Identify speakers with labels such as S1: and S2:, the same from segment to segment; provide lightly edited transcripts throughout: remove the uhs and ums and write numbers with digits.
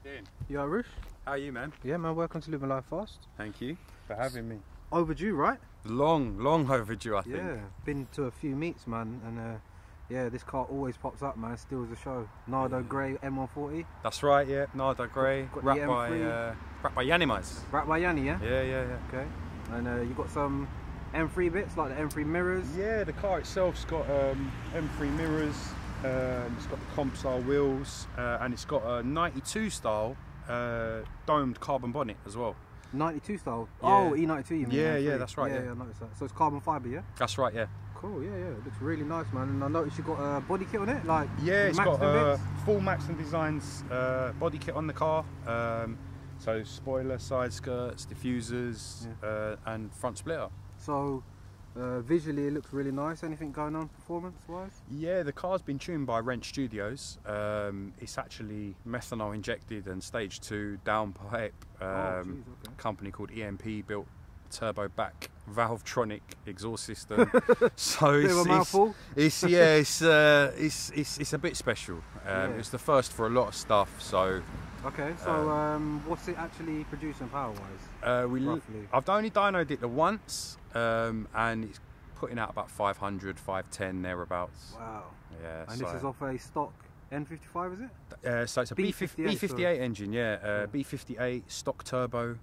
S1: you doing?
S2: You alright, Rush?
S1: How are you, man?
S2: Yeah, man, welcome to Living Life Fast.
S1: Thank you for having me.
S2: Overdue, right?
S1: Long overdue, I think.
S2: Yeah, been to a few meets, man, and yeah, this car always pops up, man, steals the show. Nardo Grey M140.
S1: That's right, yeah, Nardo Grey, wrapped by Yanimais.
S2: Wrapped by Yanni, yeah?
S1: Yeah.
S2: Okay. And you got some M3 bits, like the M3 mirrors?
S1: Yeah, the car itself's got M3 mirrors, it's got the comp style wheels, and it's got a 92 style domed carbon bonnet as well.
S2: 92 style?
S1: Yeah.
S2: Oh, E92 you mean?
S1: Yeah, that's right.
S2: Yeah, I noticed that. So it's carbon fibre, yeah?
S1: That's right, yeah.
S2: Cool, yeah. It looks really nice, man. And I noticed you got a body kit on it, like
S1: yeah, it's got
S2: bits.
S1: full Maxton Designs body kit on the car. So spoiler, side skirts, diffusers, and front splitter.
S2: So visually it looks really nice. Anything going on performance-wise?
S1: Yeah, the car's been tuned by Wrench Studios. It's actually methanol injected and stage 2 downpipe. Company called EMP built turbo back Valvetronic exhaust system. So it's a bit special. It's the first for a lot of stuff. So
S2: okay, so what's it actually producing power-wise? Roughly.
S1: I've only dynoed it once, and it's putting out about 500, 510 thereabouts.
S2: Wow.
S1: Yeah.
S2: And this is off a stock N55, is it?
S1: So it's a B58 engine, yeah. B58 stock turbo,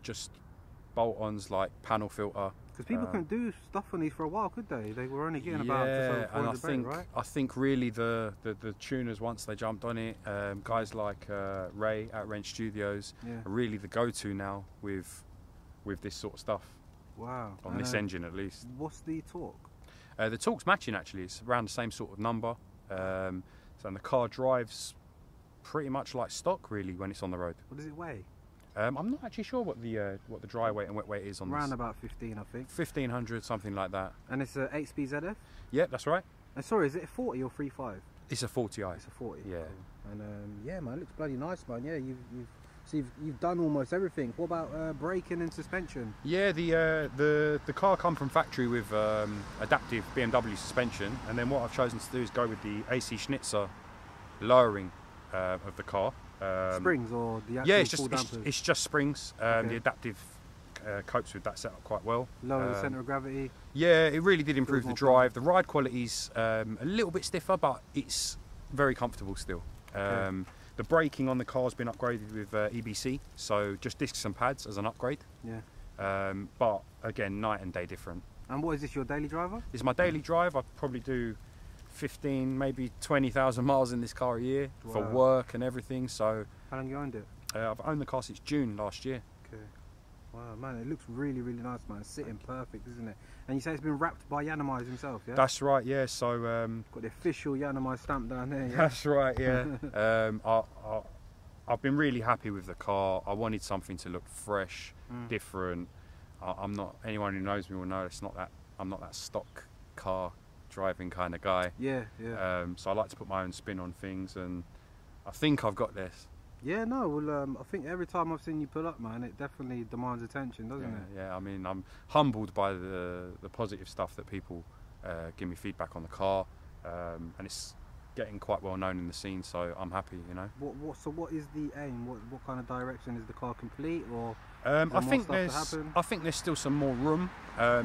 S1: just bolt-ons like panel filter.
S2: Because people couldn't do stuff on these for a while, could they? They were only getting about just over 400 brake, right?
S1: I think really the tuners, once they jumped on it, guys like Ray at Wrench Studios are really the go-to now with this sort of stuff.
S2: Wow.
S1: On this engine at least.
S2: What's the torque?
S1: The torque's matching actually. It's around the same sort of number. So the car drives pretty much like stock really when it's on the road.
S2: What does it weigh?
S1: I'm not actually sure what the dry weight and wet weight is on
S2: around
S1: this.
S2: About 15, I think.
S1: 1500, something like that.
S2: And it's a 8-speed ZF?
S1: Yeah, that's right.
S2: And sorry, is it a 40 or 3.5?
S1: It's a 40i.
S2: It's a 40.
S1: Yeah.
S2: Cool. And yeah, man, it looks bloody nice, man. Yeah, you've done almost everything. What about braking and suspension? Yeah,
S1: the car come from factory with adaptive BMW suspension, and then what I've chosen to do is go with the AC Schnitzer lowering of the car.
S2: Springs or the actual
S1: it's just springs. The adaptive copes with that setup quite well.
S2: Lower the centre of gravity.
S1: Yeah, it really did improve the drive. The ride quality's a little bit stiffer, but it's very comfortable still. The braking on the car's been upgraded with EBC, so just discs and pads as an upgrade.
S2: Yeah.
S1: But again, night and day different.
S2: And what is this, your daily driver?
S1: It's my daily drive. I probably do 15, maybe 20,000 miles in this car a year for work and everything. So
S2: how long have you owned it?
S1: I've owned the car since June last year.
S2: Okay. Wow, man, it looks really, really nice, man. It's sitting perfect, isn't it? And you say it's been wrapped by Yanimais himself, yeah?
S1: That's right, yeah. So
S2: got the official Yanimais stamp down there. Yeah?
S1: That's right, yeah. I've been really happy with the car. I wanted something to look fresh, different. I'm not. Anyone who knows me will know I'm not that stock car driving kind of guy.
S2: Yeah.
S1: So I like to put my own spin on things, and I think I've got this.
S2: Yeah, no, well, I think every time I've seen you pull up, man, it definitely demands attention, doesn't it?
S1: Yeah, I mean, I'm humbled by the positive stuff that people give me feedback on the car, and it's getting quite well known in the scene, so I'm happy, you know.
S2: So what is the aim? What kind of direction? Is the car complete, or
S1: I think there's still some more room.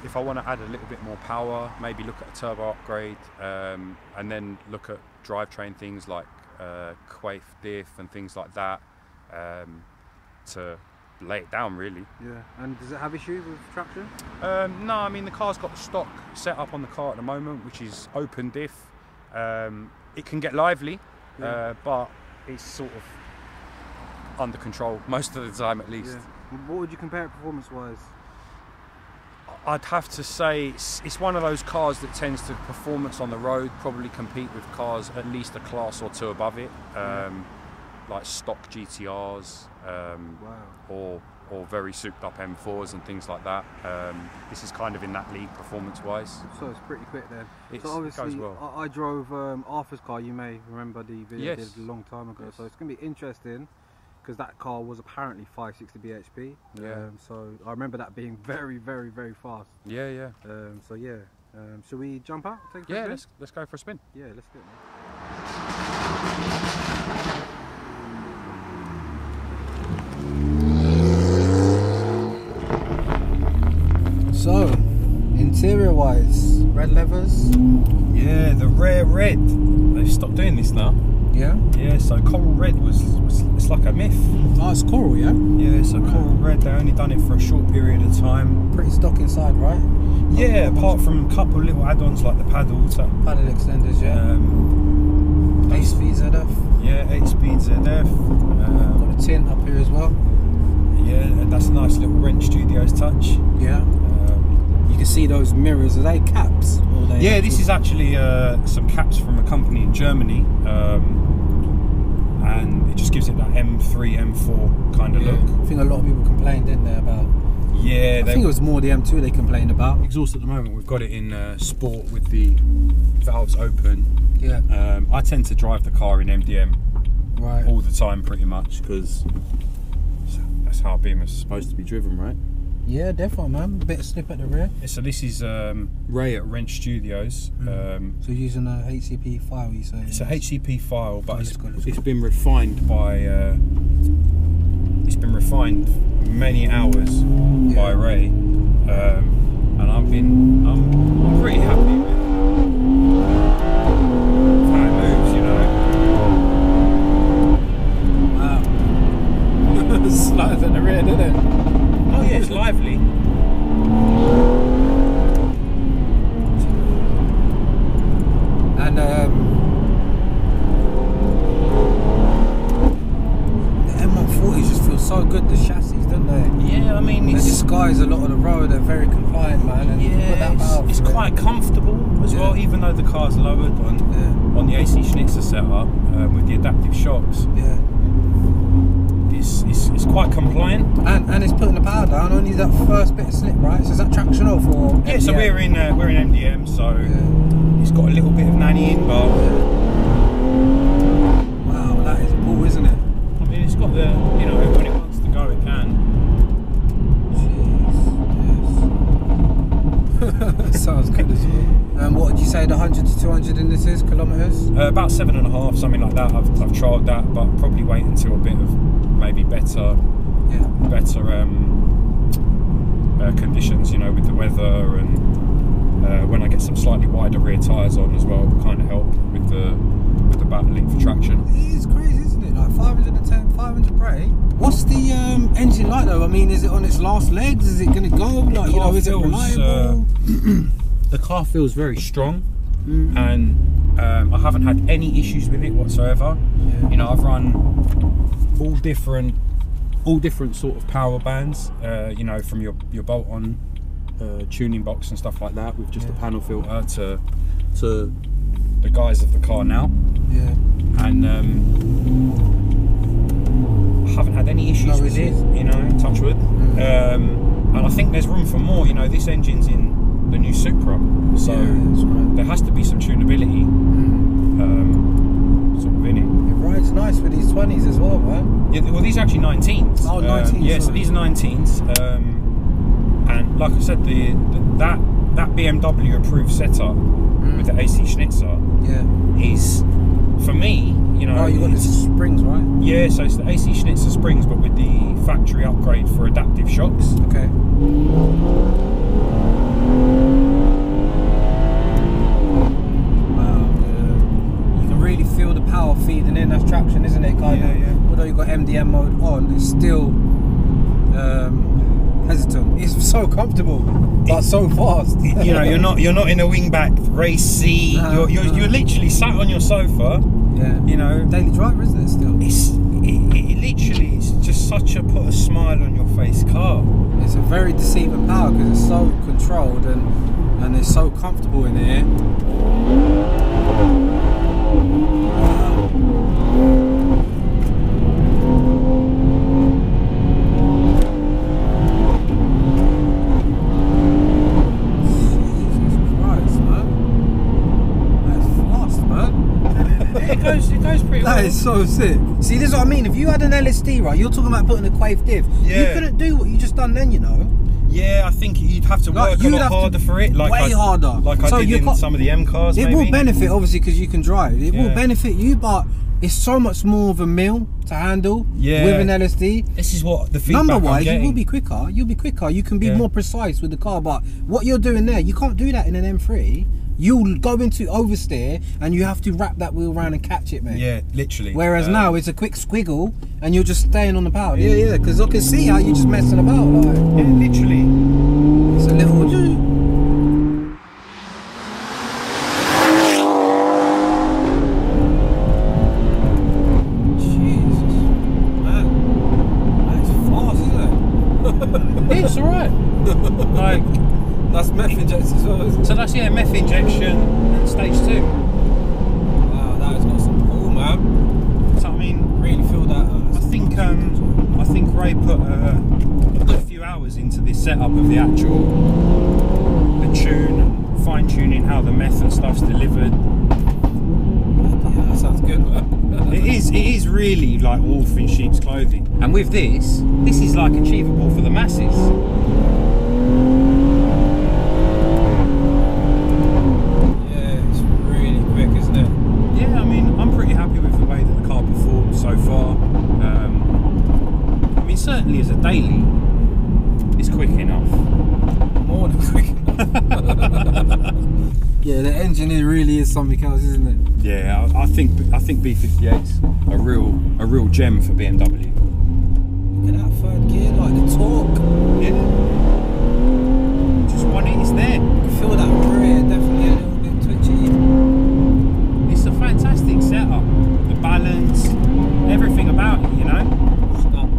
S1: If I want to add a little bit more power, maybe look at a turbo upgrade, and then look at drivetrain things like quaif diff and things like that, to lay it down really.
S2: Yeah. And does it have issues with traction?
S1: No, I mean the car's got the stock set up on the car at the moment, which is open diff. It can get lively, but it's sort of under control most of the time at least.
S2: Yeah. What would you compare it performance-wise?
S1: I'd have to say it's one of those cars that tends to performance on the road probably compete with cars at least a class or two above it, like stock GTRs, or very souped up M4s and things like that. This is kind of in that league performance-wise. So
S2: it's pretty quick then.
S1: So obviously, it goes well.
S2: I drove Arthur's car. You may remember the video I did a long time ago.
S1: Yes.
S2: So it's going to be interesting, because that car was apparently 560 bhp. So I remember that being very, very, very fast.
S1: Yeah.
S2: So yeah, shall we jump out?
S1: Let's go for a spin.
S2: Yeah, let's do it, man. So, interior wise, red leathers.
S1: Yeah, the rare red. They've stopped doing this now.
S2: Yeah.
S1: Yeah, so coral red was it's like a myth.
S2: Oh, it's coral, yeah.
S1: Yeah, so coral red. They only done it for a short period of time.
S2: Pretty stock inside, right?
S1: Yeah, apart from a couple little add-ons like the paddles.
S2: Paddle extenders, yeah. 8-speed ZF.
S1: Yeah, 8-speed ZF.
S2: Got a tint up here as well.
S1: Yeah, and that's a nice little Wrench Studios touch.
S2: Yeah. You can see those mirrors. Are they caps? Or they
S1: yeah, this is actually some caps from a company in Germany, and it just gives it that M3, M4 kind of look.
S2: I think a lot of people complained, didn't they, about?
S1: Yeah,
S2: I think it was more the M2 they complained about.
S1: Exhaust at the moment, we've got it in sport with the valves open.
S2: Yeah.
S1: I tend to drive the car in MDM all the time, pretty much, because that's how a Beamer is supposed to be driven, right?
S2: Yeah, definitely, man. A bit of slip at the rear.
S1: Yeah, so this is Ray at Wrench Studios.
S2: So you're using a HCP file, you say?
S1: It's a HCP file, but it's been refined by it's been refined many hours by Ray, and I'm pretty happy with how it moves, you know.
S2: Wow. Slides at the rear, didn't it?
S1: Oh yeah, it's lively.
S2: And the M140s just feel so good, the chassis, don't they?
S1: Yeah, I mean,
S2: they disguise a lot of the road, they're very compliant, man. And
S1: yeah, it's quite comfortable as well, even though the car's lowered on the AC Schnitzer setup with the adaptive shocks.
S2: Yeah.
S1: It's quite compliant,
S2: and it's putting the power down. Only that first bit of slip, right? So is that traction off or MDM?
S1: Yeah, so we're in MDM, so it's got a little bit of nannying, but
S2: wow, that is bull, isn't it?
S1: I mean, it's got the, you know, when it wants to go, it can.
S2: Jeez, yes. Sounds good as well. And what did you say the 100 to 200 in this is kilometres?
S1: About 7.5, something like that. I've trialled that, but probably wait until a bit of maybe better conditions, you know, with the weather, and when I get some slightly wider rear tyres on as well, will kind of help with the battling for traction.
S2: It is crazy, isn't it? Like 510, 500 brake. What's the engine like though? I mean, is it on its last legs? Is it going to go? Like, you know, is it reliable?
S1: The car feels very strong, and I haven't had any issues with it whatsoever. You know, I've run all different sort of power bands, you know, from your bolt-on tuning box and stuff like that, with just a panel filter to the guise of the car now. Yeah. And I haven't had any issues with it, you know, touch wood. And I think there's room for more. You know, this engine's in the new Supra, so there has to be some tunability sort of in it.
S2: It rides nice with these 20s as well, man.
S1: Yeah, well, these are actually 19s.
S2: Oh, 19s.
S1: Yeah, so these are 19s, and like I said, that BMW approved setup with the AC Schnitzer is, for me, you know.
S2: Oh, you got the springs, right?
S1: Yeah, so it's the AC Schnitzer springs, but with the factory upgrade for adaptive shocks.
S2: Okay. Really feel the power feeding in. That's traction, isn't it? Kind of. Although you've got MDM mode on, it's still hesitant. It's so comfortable, but so fast.
S1: You know, you're not in a wingback race seat. You're literally sat on your sofa. Yeah. You know,
S2: daily driver, isn't it? Still.
S1: It literally is just such a put a smile on your face car.
S2: It's a very deceiving power because it's so controlled and it's so comfortable in here.
S1: It goes pretty well.
S2: That is so sick. See, this is what I mean. If you had an LSD, right, you're talking about putting a quaife diff. You couldn't do what you just done then, you know.
S1: Yeah, I think you'd have to work a lot harder for it.
S2: Way harder.
S1: Like I did in some of the M cars,
S2: It will benefit, obviously, because you can drive. It will benefit you, but it's so much more of a meal to handle with an LSD.
S1: This is what the feedback
S2: Number-wise,
S1: I'm getting.
S2: you will be quicker. You'll be quicker. You can be more precise with the car, but what you're doing there, you can't do that in an M3. You'll go into oversteer and you have to wrap that wheel around and catch it, mate.
S1: Yeah, literally.
S2: Whereas now it's a quick squiggle and you're just staying on the power. Yeah, because I can see how you're just messing about. Like.
S1: Yeah, literally.
S2: It's a little... Jesus, man. That's fast, isn't it?
S1: It's alright. Like...
S2: That's meth injected as well, isn't it?
S1: So that's meth injection and stage 2.
S2: Wow, that has got some pull, man.
S1: So I mean,
S2: really feel that.
S1: I think Ray put a good few hours into this setup of the tune and fine tuning how the meth and stuff's delivered.
S2: Yeah, that sounds good, man.
S1: It is really like wolf in sheep's clothing. And with this is like achievable for the masses. So far, I mean, certainly as a daily, it's quick enough.
S2: More than quick enough. Yeah, the engine really is something else, isn't it?
S1: Yeah, I think B58's a real gem for BMW.
S2: Look at that third gear, like the torque.
S1: Yeah. Just want it, it's there.
S2: You feel that rear definitely a little bit twitchy.
S1: It's a fantastic setup. The balance. Everything about it, you know. Stuck.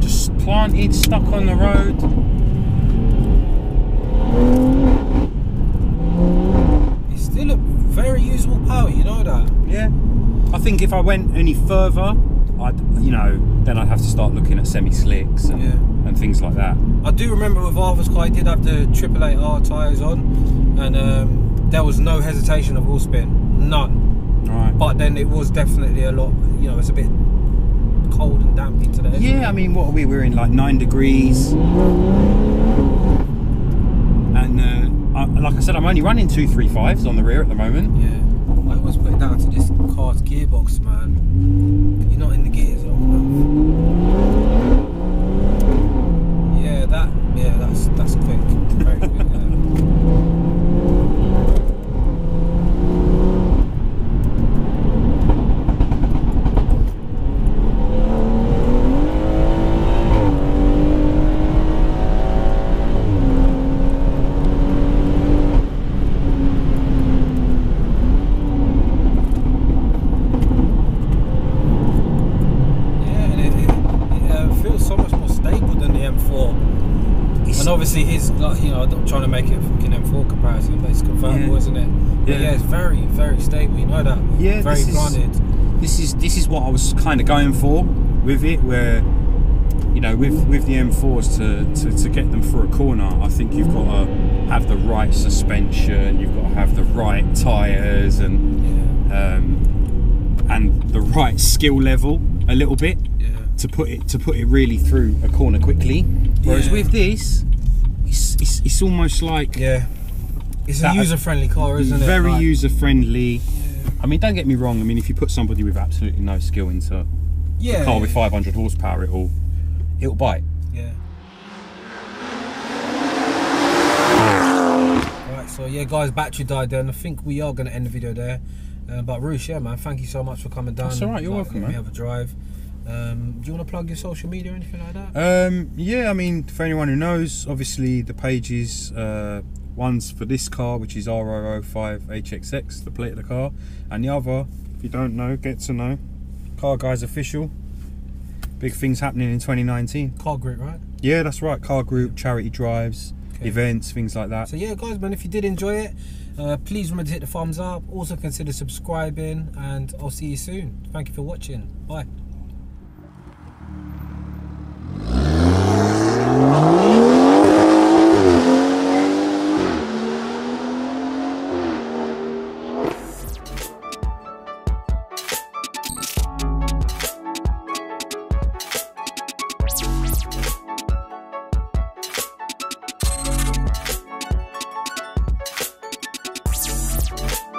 S1: Just planted, stuck on the road.
S2: It's still a very usable power, you know that.
S1: Yeah. I think if I went any further, then I'd have to start looking at semi-slicks and things like that.
S2: I do remember with Arthur's car, he did have the 888R tyres on, and there was no hesitation of wheel spin, none.
S1: Right.
S2: But then it was definitely a lot, it's a bit cold and damp into the engine.
S1: Yeah, I mean, what are we? We're in like 9 degrees. And like I said, I'm only running 235s on the rear at the moment.
S2: Yeah. I always put it down to this car's gearbox, man. You're not in the gears long enough. Yeah, that's quick. Very quick, obviously his, I'm not trying to make it a fucking M4 comparison, but it's convertible, isn't it? Yeah, it's very, very stable, you know that? Yeah, very planted.
S1: This is what I was kind of going for with it, where, with the M4s to get them through a corner, I think you've got to have the right suspension, you've got to have the right tyres and the right skill level a little bit to put it really through a corner quickly. Whereas with this, it's almost like
S2: it's a user-friendly car, isn't it?
S1: Very user-friendly. Yeah. I mean, don't get me wrong. I mean, if you put somebody with absolutely no skill into a car with 500 horsepower, it'll bite.
S2: Yeah. Right. So guys, battery died there, and I think we are going to end the video there. But Roosh, man, thank you so much for coming down.
S1: That's all right. You're welcome, man.
S2: Have a drive. Do you want to plug your social media or anything like that?
S1: Yeah, I mean, for anyone who knows, obviously the pages, one's for this car, which is R005HXX, the plate of the car, and the other, if you don't know, get to know, Car Guys Official. Big things happening in 2019.
S2: Car group, right?
S1: Yeah, that's right. Car group, charity drives, events, things like that.
S2: So yeah, guys, man, if you did enjoy it, please remember to hit the thumbs up. Also consider subscribing, and I'll see you soon. Thank you for watching. Bye. it.